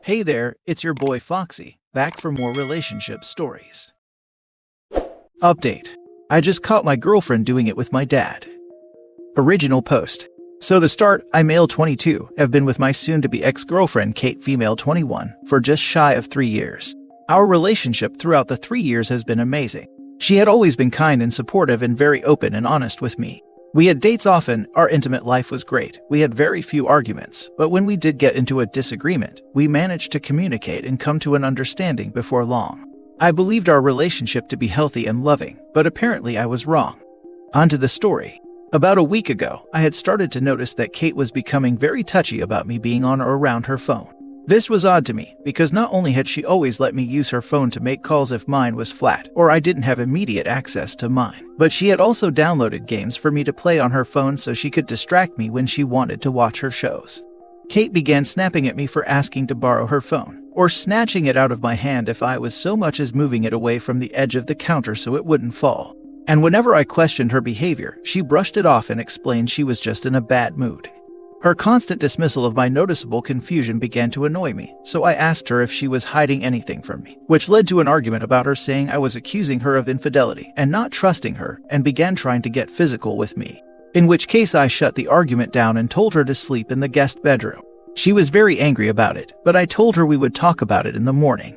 Hey there, it's your boy Foxy, back for more relationship stories. Update. I just caught my girlfriend doing it with my dad. Original post. So to start, I male 22, have been with my soon-to-be ex-girlfriend Kate female 21 for just shy of 3 years. Our relationship throughout the 3 years has been amazing. She had always been kind and supportive and very open and honest with me. We had dates often, our intimate life was great, we had very few arguments, but when we did get into a disagreement, we managed to communicate and come to an understanding before long. I believed our relationship to be healthy and loving, but apparently I was wrong. On to the story. About a week ago, I had started to notice that Kate was becoming very touchy about me being on or around her phone. This was odd to me, because not only had she always let me use her phone to make calls if mine was flat or I didn't have immediate access to mine, but she had also downloaded games for me to play on her phone so she could distract me when she wanted to watch her shows. Kate began snapping at me for asking to borrow her phone, or snatching it out of my hand if I was so much as moving it away from the edge of the counter so it wouldn't fall. And whenever I questioned her behavior, she brushed it off and explained she was just in a bad mood. Her constant dismissal of my noticeable confusion began to annoy me, so I asked her if she was hiding anything from me, which led to an argument about her saying I was accusing her of infidelity and not trusting her, and began trying to get physical with me. In which case I shut the argument down and told her to sleep in the guest bedroom. She was very angry about it, but I told her we would talk about it in the morning.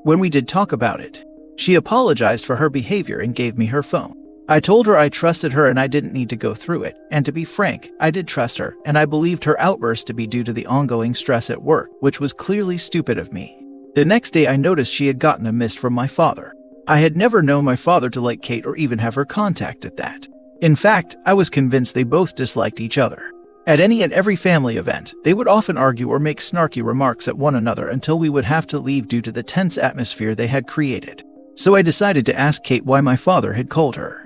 When we did talk about it, she apologized for her behavior and gave me her phone. I told her I trusted her and I didn't need to go through it, and to be frank, I did trust her, and I believed her outburst to be due to the ongoing stress at work, which was clearly stupid of me. The next day I noticed she had gotten a mist from my father. I had never known my father to like Kate or even have her contacted that. In fact, I was convinced they both disliked each other. At any and every family event, they would often argue or make snarky remarks at one another until we would have to leave due to the tense atmosphere they had created. So I decided to ask Kate why my father had called her.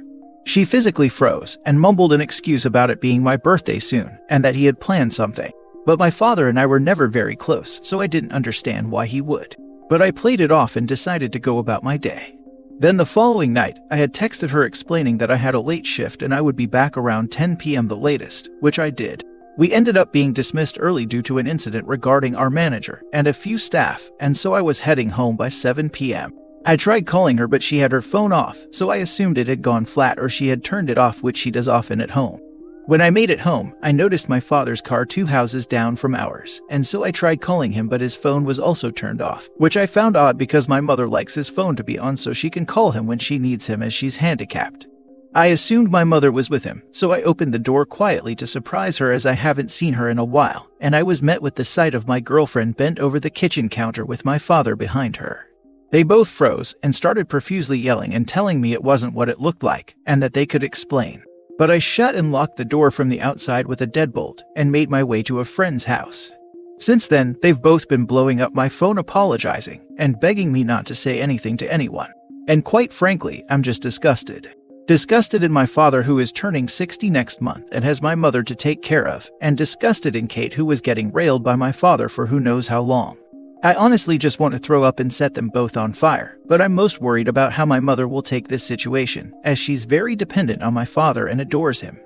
She physically froze and mumbled an excuse about it being my birthday soon and that he had planned something. But my father and I were never very close, so I didn't understand why he would. But I played it off and decided to go about my day. Then the following night, I had texted her explaining that I had a late shift and I would be back around 10 p.m. the latest, which I did. We ended up being dismissed early due to an incident regarding our manager and a few staff, and so I was heading home by 7 p.m. I tried calling her, but she had her phone off, so I assumed it had gone flat or she had turned it off, which she does often at home. When I made it home, I noticed my father's car 2 houses down from ours, and so I tried calling him, but his phone was also turned off, which I found odd because my mother likes his phone to be on so she can call him when she needs him as she's handicapped. I assumed my mother was with him, so I opened the door quietly to surprise her as I haven't seen her in a while, and I was met with the sight of my girlfriend bent over the kitchen counter with my father behind her. They both froze and started profusely yelling and telling me it wasn't what it looked like and that they could explain. But I shut and locked the door from the outside with a deadbolt and made my way to a friend's house. Since then, they've both been blowing up my phone, apologizing and begging me not to say anything to anyone. And quite frankly, I'm just disgusted. Disgusted in my father, who is turning 60 next month and has my mother to take care of, and disgusted in Kate, who was getting railed by my father for who knows how long. I honestly just want to throw up and set them both on fire, but I'm most worried about how my mother will take this situation, as she's very dependent on my father and adores him.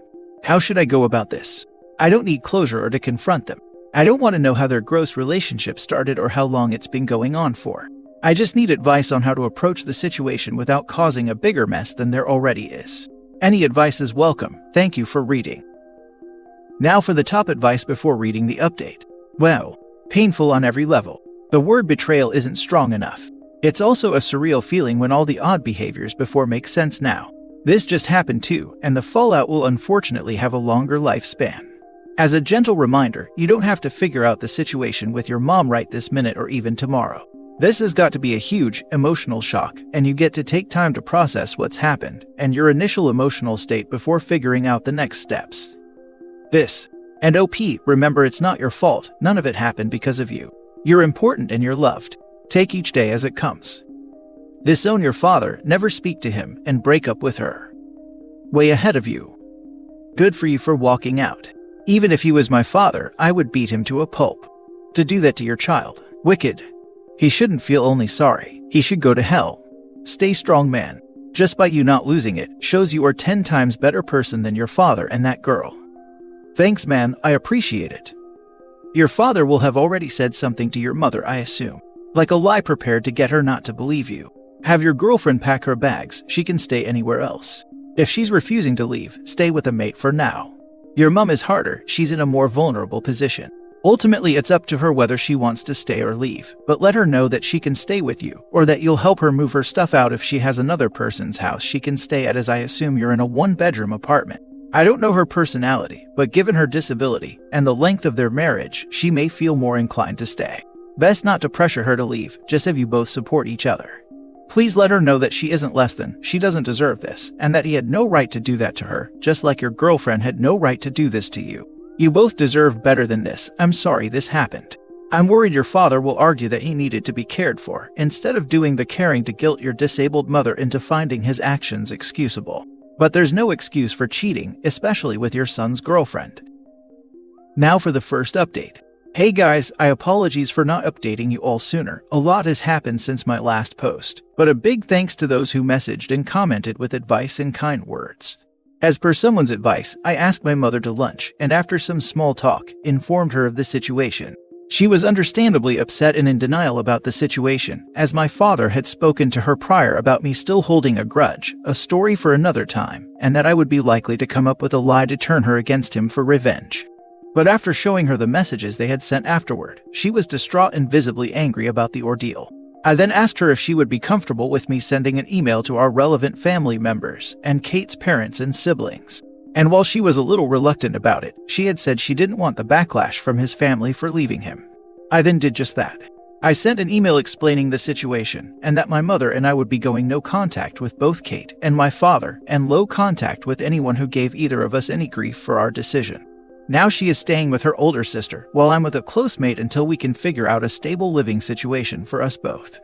How should I go about this? I don't need closure or to confront them. I don't want to know how their gross relationship started or how long it's been going on for. I just need advice on how to approach the situation without causing a bigger mess than there already is. Any advice is welcome. Thank you for reading. Now for the top advice before reading the update. Wow, painful on every level. The word betrayal isn't strong enough. It's also a surreal feeling when all the odd behaviors before make sense now. This just happened too, and the fallout will unfortunately have a longer lifespan. As a gentle reminder, you don't have to figure out the situation with your mom right this minute or even tomorrow. This has got to be a huge emotional shock, and you get to take time to process what's happened and your initial emotional state before figuring out the next steps. And remember, it's not your fault. None of it happened because of you. You're important and you're loved. Take each day as it comes. Disown your father, never speak to him, and break up with her. Way ahead of you. Good for you for walking out. Even if he was my father, I would beat him to a pulp. To do that to your child. Wicked. He shouldn't feel only sorry. He should go to hell. Stay strong, man. Just by you not losing it shows you are 10 times better person than your father and that girl. Thanks, man, I appreciate it. Your father will have already said something to your mother, I assume. Like a lie prepared to get her not to believe you. Have your girlfriend pack her bags, she can stay anywhere else. If she's refusing to leave, stay with a mate for now. Your mom is harder, she's in a more vulnerable position. Ultimately, it's up to her whether she wants to stay or leave, but let her know that she can stay with you, or that you'll help her move her stuff out if she has another person's house she can stay at, as I assume you're in a one-bedroom apartment. I don't know her personality, but given her disability and the length of their marriage, she may feel more inclined to stay. Best not to pressure her to leave, just have you both support each other. Please let her know that she isn't less than, she doesn't deserve this, and that he had no right to do that to her, just like your girlfriend had no right to do this to you. You both deserve better than this. I'm sorry this happened. I'm worried your father will argue that he needed to be cared for, instead of doing the caring to guilt your disabled mother into finding his actions excusable. But there's no excuse for cheating, especially with your son's girlfriend. Now for the first update. Hey guys, I apologize for not updating you all sooner. A lot has happened since my last post, but a big thanks to those who messaged and commented with advice and kind words. As per someone's advice, I asked my mother to lunch, and after some small talk, informed her of the situation. She was understandably upset and in denial about the situation, as my father had spoken to her prior about me still holding a grudge, a story for another time, and that I would be likely to come up with a lie to turn her against him for revenge. But after showing her the messages they had sent afterward, she was distraught and visibly angry about the ordeal. I then asked her if she would be comfortable with me sending an email to our relevant family members and Kate's parents and siblings. And while she was a little reluctant about it, she had said she didn't want the backlash from his family for leaving him. I then did just that. I sent an email explaining the situation, and that my mother and I would be going no contact with both Kate and my father, and low contact with anyone who gave either of us any grief for our decision. Now she is staying with her older sister, while I'm with a close mate until we can figure out a stable living situation for us both.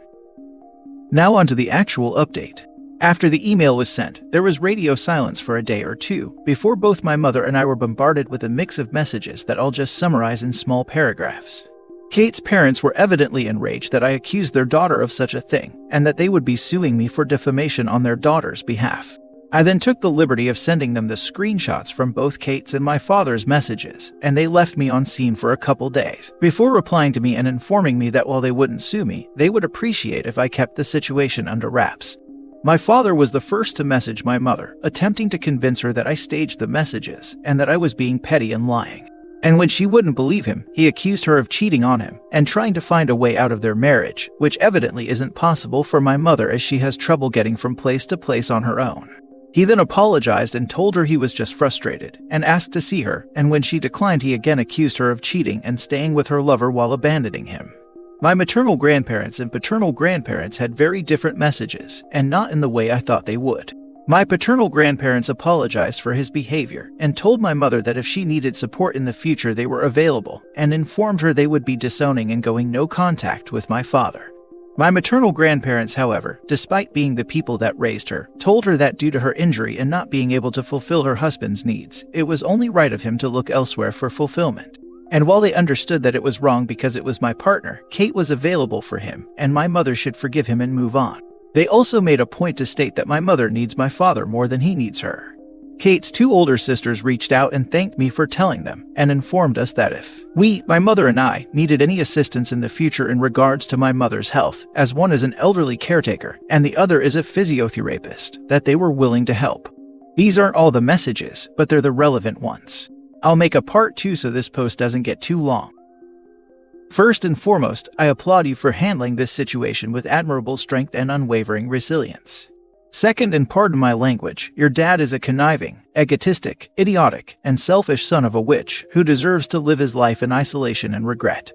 Now on to the actual update. After the email was sent, there was radio silence for a day or two, before both my mother and I were bombarded with a mix of messages that I'll just summarize in small paragraphs. Kate's parents were evidently enraged that I accused their daughter of such a thing, and that they would be suing me for defamation on their daughter's behalf. I then took the liberty of sending them the screenshots from both Kate's and my father's messages, and they left me on scene for a couple days, before replying to me and informing me that while they wouldn't sue me, they would appreciate if I kept the situation under wraps. My father was the first to message my mother, attempting to convince her that I staged the messages, and that I was being petty and lying. And when she wouldn't believe him, he accused her of cheating on him, and trying to find a way out of their marriage, which evidently isn't possible for my mother as she has trouble getting from place to place on her own. He then apologized and told her he was just frustrated, and asked to see her, and when she declined he again accused her of cheating and staying with her lover while abandoning him. My maternal grandparents and paternal grandparents had very different messages, and not in the way I thought they would. My paternal grandparents apologized for his behavior, and told my mother that if she needed support in the future they were available, and informed her they would be disowning and going no contact with my father. My maternal grandparents, however, despite being the people that raised her, told her that due to her injury and not being able to fulfill her husband's needs, it was only right of him to look elsewhere for fulfillment. And while they understood that it was wrong because it was my partner, Kate was available for him, and my mother should forgive him and move on. They also made a point to state that my mother needs my father more than he needs her. Kate's two older sisters reached out and thanked me for telling them, and informed us that if my mother and I, needed any assistance in the future in regards to my mother's health, as one is an elderly caretaker and the other is a physiotherapist, that they were willing to help. These aren't all the messages, but they're the relevant ones. I'll make a part 2 so this post doesn't get too long. First and foremost, I applaud you for handling this situation with admirable strength and unwavering resilience. Second, and pardon my language, your dad is a conniving, egotistic, idiotic, and selfish son of a witch who deserves to live his life in isolation and regret.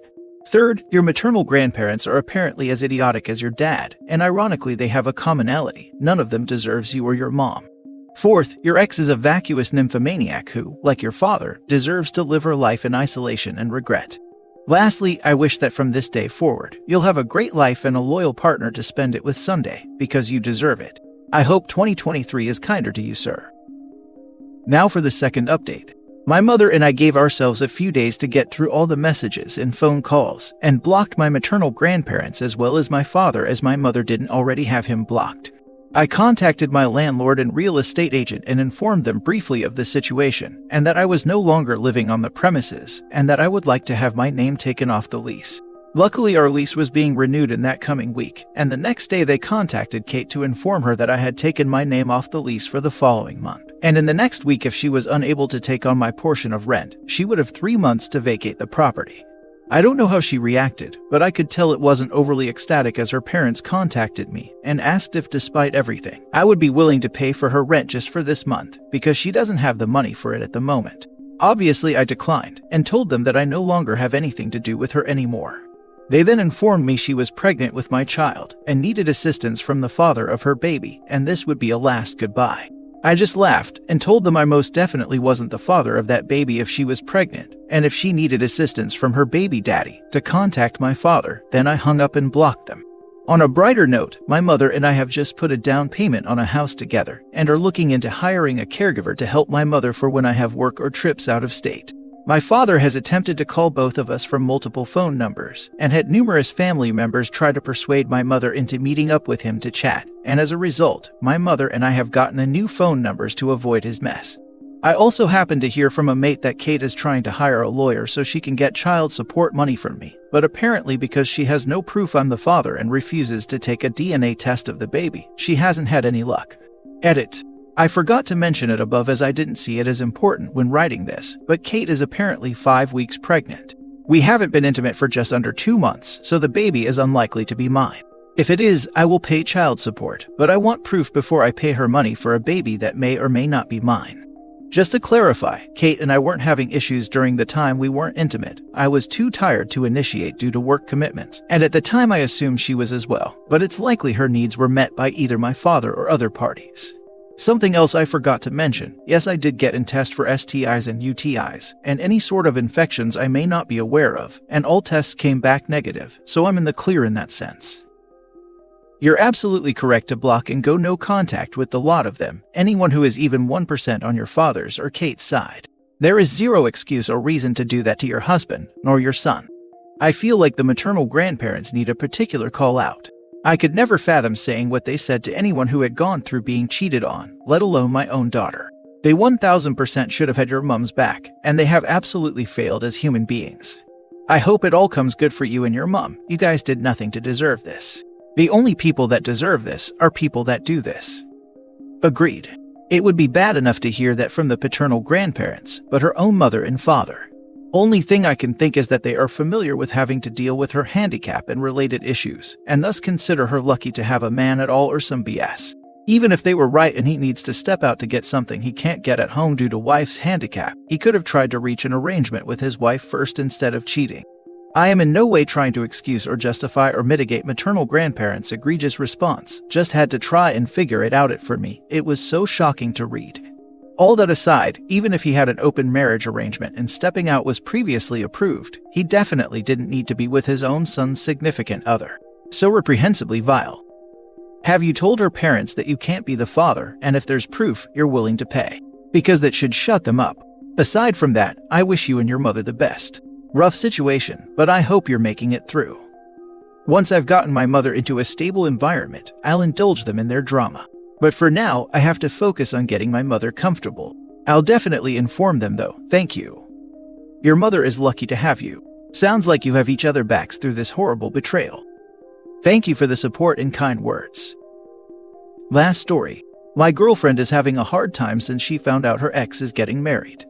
Third, your maternal grandparents are apparently as idiotic as your dad, and ironically they have a commonality: none of them deserves you or your mom. Fourth, your ex is a vacuous nymphomaniac who, like your father, deserves to live her life in isolation and regret. Lastly, I wish that from this day forward, you'll have a great life and a loyal partner to spend it with someday, because you deserve it. I hope 2023 is kinder to you, sir. Now for the second update. My mother and I gave ourselves a few days to get through all the messages and phone calls, and blocked my maternal grandparents as well as my father, as my mother didn't already have him blocked. I contacted my landlord and real estate agent and informed them briefly of the situation, and that I was no longer living on the premises, and that I would like to have my name taken off the lease. Luckily, our lease was being renewed in that coming week, and the next day they contacted Kate to inform her that I had taken my name off the lease for the following month. And in the next week, if she was unable to take on my portion of rent, she would have 3 months to vacate the property. I don't know how she reacted, but I could tell it wasn't overly ecstatic as her parents contacted me and asked if, despite everything, I would be willing to pay for her rent just for this month, because she doesn't have the money for it at the moment. Obviously, I declined and told them that I no longer have anything to do with her anymore. They then informed me she was pregnant with my child and needed assistance from the father of her baby, and this would be a last goodbye. I just laughed and told them I most definitely wasn't the father of that baby if she was pregnant, and if she needed assistance from her baby daddy to contact my father, then I hung up and blocked them. On a brighter note, my mother and I have just put a down payment on a house together and are looking into hiring a caregiver to help my mother for when I have work or trips out of state. My father has attempted to call both of us from multiple phone numbers and had numerous family members try to persuade my mother into meeting up with him to chat, and as a result, my mother and I have gotten a new phone numbers to avoid his mess. I also happened to hear from a mate that Kate is trying to hire a lawyer so she can get child support money from me, but apparently because she has no proof I'm the father and refuses to take a DNA test of the baby, she hasn't had any luck. Edit. I forgot to mention it above as I didn't see it as important when writing this, but Kate is apparently 5 weeks pregnant. We haven't been intimate for just under 2 months, so the baby is unlikely to be mine. If it is, I will pay child support, but I want proof before I pay her money for a baby that may or may not be mine. Just to clarify, Kate and I weren't having issues during the time we weren't intimate. I was too tired to initiate due to work commitments, and at the time I assumed she was as well, but it's likely her needs were met by either my father or other parties. Something else I forgot to mention, yes, I did get in test for STIs and UTIs, and any sort of infections I may not be aware of, and all tests came back negative, so I'm in the clear in that sense. You're absolutely correct to block and go no contact with the lot of them, anyone who is even 1% on your father's or Kate's side. There is zero excuse or reason to do that to your husband, nor your son. I feel like the maternal grandparents need a particular call out. I could never fathom saying what they said to anyone who had gone through being cheated on, let alone my own daughter. They 1000% should have had your mum's back, and they have absolutely failed as human beings. I hope it all comes good for you and your mum. You guys did nothing to deserve this. The only people that deserve this are people that do this. Agreed. It would be bad enough to hear that from the paternal grandparents, but her own mother and father. Only thing I can think is that they are familiar with having to deal with her handicap and related issues, and thus consider her lucky to have a man at all or some BS. Even if they were right and he needs to step out to get something he can't get at home due to wife's handicap, he could have tried to reach an arrangement with his wife first instead of cheating. I am in no way trying to excuse or justify or mitigate maternal grandparents' egregious response, just had to try and figure it out for me. It was so shocking to read. All that aside, even if he had an open marriage arrangement and stepping out was previously approved, he definitely didn't need to be with his own son's significant other. So reprehensibly vile. Have you told her parents that you can't be the father, and if there's proof, you're willing to pay? Because that should shut them up. Aside from that, I wish you and your mother the best. Rough situation, but I hope you're making it through. Once I've gotten my mother into a stable environment, I'll indulge them in their drama. But for now, I have to focus on getting my mother comfortable. I'll definitely inform them though, thank you. Your mother is lucky to have you. Sounds like you have each other backs through this horrible betrayal. Thank you for the support and kind words. Last story. My girlfriend is having a hard time since she found out her ex is getting married.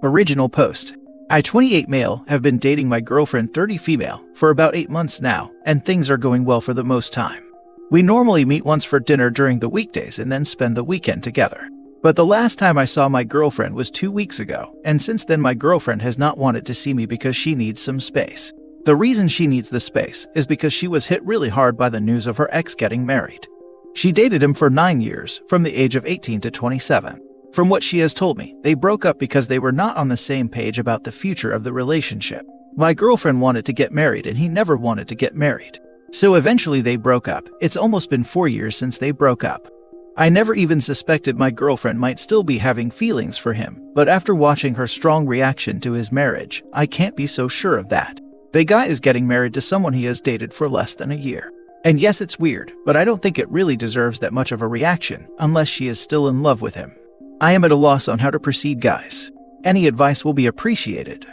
Original post. I, 28 male, have been dating my girlfriend, 30 female, for about 8 months now, and things are going well for the most time. We normally meet once for dinner during the weekdays and then spend the weekend together. But the last time I saw my girlfriend was 2 weeks ago, and since then my girlfriend has not wanted to see me because she needs some space. The reason she needs the space is because she was hit really hard by the news of her ex getting married. She dated him for 9 years, from the age of 18 to 27. From what she has told me, they broke up because they were not on the same page about the future of the relationship. My girlfriend wanted to get married and he never wanted to get married. So eventually they broke up. It's almost been 4 years since they broke up. I never even suspected my girlfriend might still be having feelings for him, but after watching her strong reaction to his marriage, I can't be so sure of that. The guy is getting married to someone he has dated for less than a year. And yes, it's weird, but I don't think it really deserves that much of a reaction unless she is still in love with him. I am at a loss on how to proceed, guys. Any advice will be appreciated.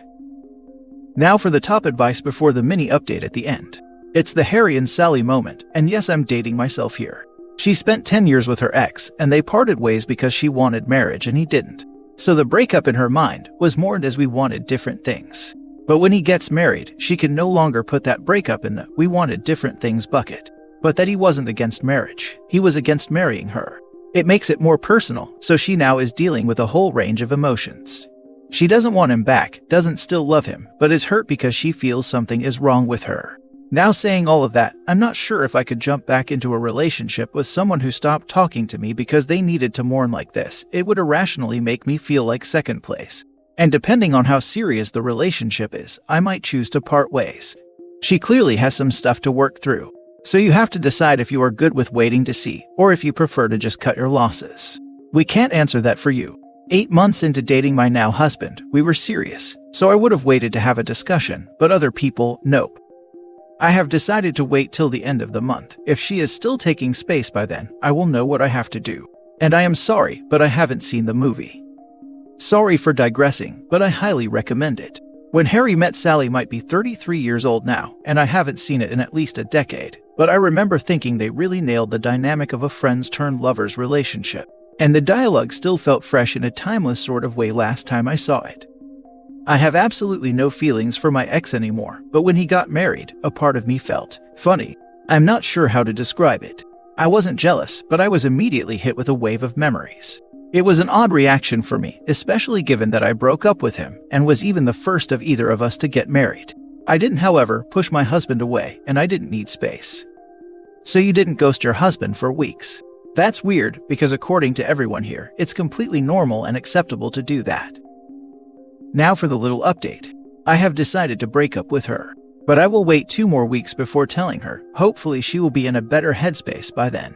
Now for the top advice before the mini update at the end. It's the Harry and Sally moment, and yes, I'm dating myself here. She spent 10 years with her ex, and they parted ways because she wanted marriage and he didn't. So the breakup in her mind was mourned as we wanted different things. But when he gets married, she can no longer put that breakup in the "we wanted different things" bucket. But that he wasn't against marriage, he was against marrying her. It makes it more personal, so she now is dealing with a whole range of emotions. She doesn't want him back, doesn't still love him, but is hurt because she feels something is wrong with her. Now saying all of that, I'm not sure if I could jump back into a relationship with someone who stopped talking to me because they needed to mourn like this. It would irrationally make me feel like second place. And depending on how serious the relationship is, I might choose to part ways. She clearly has some stuff to work through. So you have to decide if you are good with waiting to see, or if you prefer to just cut your losses. We can't answer that for you. 8 months into dating my now husband, we were serious, so I would have waited to have a discussion, but other people, nope. I have decided to wait till the end of the month. If she is still taking space by then, I will know what I have to do. And I am sorry, but I haven't seen the movie. Sorry for digressing, but I highly recommend it. When Harry Met Sally might be 33 years old now, and I haven't seen it in at least a decade, but I remember thinking they really nailed the dynamic of a friends-turned-lovers relationship. And the dialogue still felt fresh in a timeless sort of way last time I saw it. I have absolutely no feelings for my ex anymore, but when he got married, a part of me felt funny. I'm not sure how to describe it. I wasn't jealous, but I was immediately hit with a wave of memories. It was an odd reaction for me, especially given that I broke up with him and was even the first of either of us to get married. I didn't, however, push my husband away, and I didn't need space. So you didn't ghost your husband for weeks. That's weird, because according to everyone here, it's completely normal and acceptable to do that. Now for the little update. I have decided to break up with her, but I will wait 2 more weeks before telling her. Hopefully she will be in a better headspace by then.